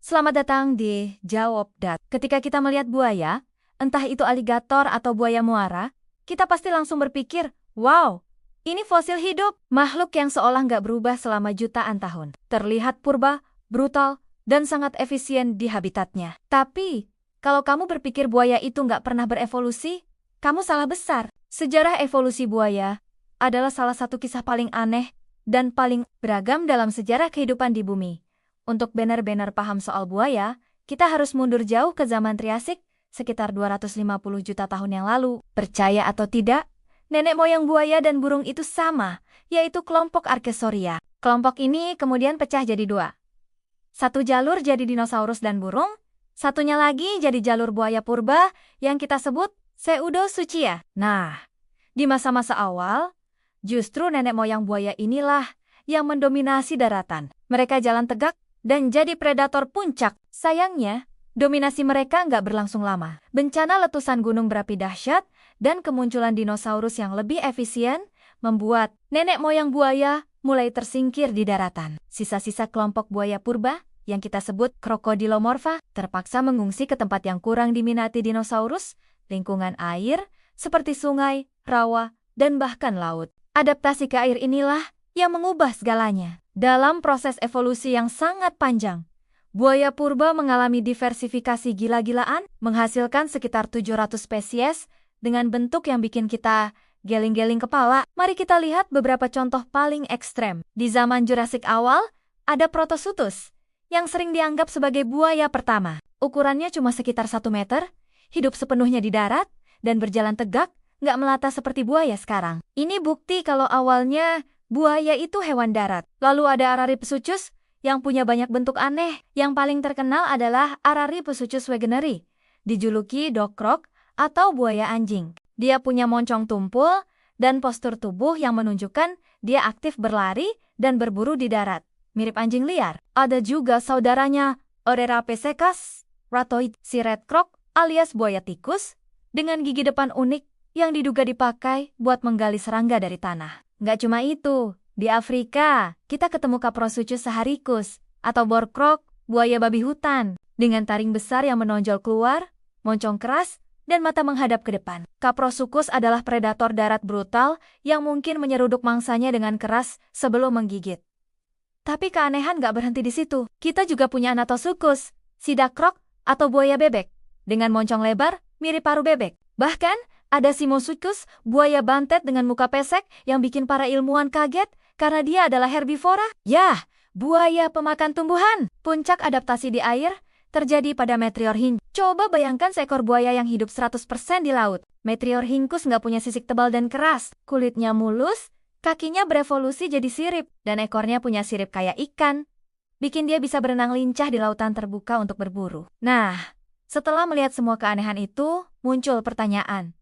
Selamat datang di Jawab Dat. Ketika kita melihat buaya, entah itu aligator atau buaya muara, kita pasti langsung berpikir, wow, ini fosil hidup, makhluk yang seolah nggak berubah selama jutaan tahun. Terlihat purba, brutal, dan sangat efisien di habitatnya. Tapi, kalau kamu berpikir buaya itu nggak pernah berevolusi, kamu salah besar. Sejarah evolusi buaya adalah salah satu kisah paling aneh dan paling beragam dalam sejarah kehidupan di bumi. Untuk benar-benar paham soal buaya, kita harus mundur jauh ke zaman Triasik, sekitar 250 juta tahun yang lalu. Percaya atau tidak, nenek moyang buaya dan burung itu sama, yaitu kelompok Archosaurida. Kelompok ini kemudian pecah jadi dua. Satu jalur jadi dinosaurus dan burung, satunya lagi jadi jalur buaya purba yang kita sebut Pseudosuchia. Nah, di masa-masa awal, justru nenek moyang buaya inilah yang mendominasi daratan. Mereka jalan tegak dan jadi predator puncak. Sayangnya, dominasi mereka nggak berlangsung lama. Bencana letusan gunung berapi dahsyat dan kemunculan dinosaurus yang lebih efisien membuat nenek moyang buaya mulai tersingkir di daratan. Sisa-sisa kelompok buaya purba, yang kita sebut Crocodilomorpha, terpaksa mengungsi ke tempat yang kurang diminati dinosaurus, lingkungan air, seperti sungai, rawa, dan bahkan laut. Adaptasi ke air inilah yang mengubah segalanya. Dalam proses evolusi yang sangat panjang, buaya purba mengalami diversifikasi gila-gilaan, menghasilkan sekitar 700 spesies dengan bentuk yang bikin kita geling-geling kepala. Mari kita lihat beberapa contoh paling ekstrem. Di zaman Jurassic awal, ada Protosuchus, yang sering dianggap sebagai buaya pertama. Ukurannya cuma sekitar 1 meter, hidup sepenuhnya di darat, dan berjalan tegak, nggak melata seperti buaya sekarang. Ini bukti kalau awalnya buaya itu hewan darat. Lalu ada Araripesuchus yang punya banyak bentuk aneh. Yang paling terkenal adalah Araripesuchus wegeneri, dijuluki dog croc atau buaya anjing. Dia punya moncong tumpul dan postur tubuh yang menunjukkan dia aktif berlari dan berburu di darat, mirip anjing liar. Ada juga saudaranya Oreapithecus ratoid, si red croc alias buaya tikus, dengan gigi depan unik yang diduga dipakai buat menggali serangga dari tanah. Nggak cuma itu, di Afrika, kita ketemu Caprosuchus saharicus, atau boar croc, buaya babi hutan, dengan taring besar yang menonjol keluar, moncong keras, dan mata menghadap ke depan. Caprosuchus adalah predator darat brutal yang mungkin menyeruduk mangsanya dengan keras sebelum menggigit. Tapi keanehan nggak berhenti di situ. Kita juga punya Anatosuchus, si duck croc, atau buaya bebek, dengan moncong lebar, mirip paruh bebek. Bahkan, ada Simosuchus, buaya bantet dengan muka pesek yang bikin para ilmuwan kaget karena dia adalah herbivora. Yah, buaya pemakan tumbuhan. Puncak adaptasi di air terjadi pada Metriorhynchus. Coba bayangkan seekor buaya yang hidup 100% di laut. Metriorhynchus nggak punya sisik tebal dan keras. Kulitnya mulus, kakinya berevolusi jadi sirip, dan ekornya punya sirip kayak ikan. Bikin dia bisa berenang lincah di lautan terbuka untuk berburu. Nah, setelah melihat semua keanehan itu, muncul pertanyaan.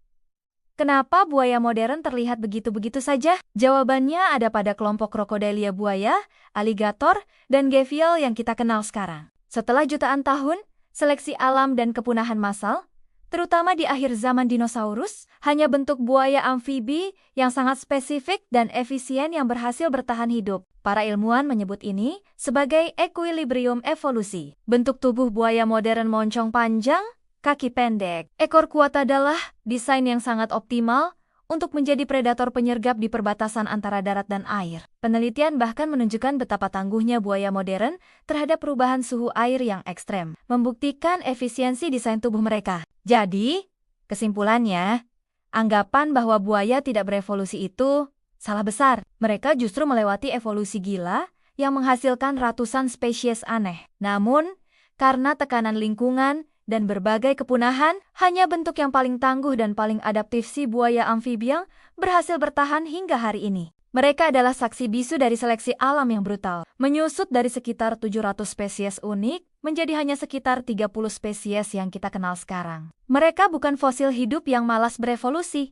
Kenapa buaya modern terlihat begitu-begitu saja? Jawabannya ada pada kelompok Crocodilia buaya, aligator, dan gefiel yang kita kenal sekarang. Setelah jutaan tahun, seleksi alam dan kepunahan massal, terutama di akhir zaman dinosaurus, hanya bentuk buaya amfibi yang sangat spesifik dan efisien yang berhasil bertahan hidup. Para ilmuwan menyebut ini sebagai equilibrium evolusi. Bentuk tubuh buaya modern moncong panjang, kaki pendek, ekor kuat adalah desain yang sangat optimal untuk menjadi predator penyergap di perbatasan antara darat dan air. Penelitian bahkan menunjukkan betapa tangguhnya buaya modern terhadap perubahan suhu air yang ekstrem, membuktikan efisiensi desain tubuh mereka. Jadi, kesimpulannya, anggapan bahwa buaya tidak berevolusi itu salah besar. Mereka justru melewati evolusi gila yang menghasilkan ratusan spesies aneh. Namun, karena tekanan lingkungan dan berbagai kepunahan, hanya bentuk yang paling tangguh dan paling adaptif si buaya amfibiang berhasil bertahan hingga hari ini. Mereka adalah saksi bisu dari seleksi alam yang brutal. Menyusut dari sekitar 700 spesies unik, menjadi hanya sekitar 30 spesies yang kita kenal sekarang. Mereka bukan fosil hidup yang malas berevolusi,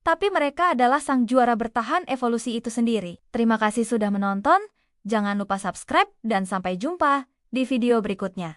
tapi mereka adalah sang juara bertahan evolusi itu sendiri. Terima kasih sudah menonton, jangan lupa subscribe dan sampai jumpa di video berikutnya.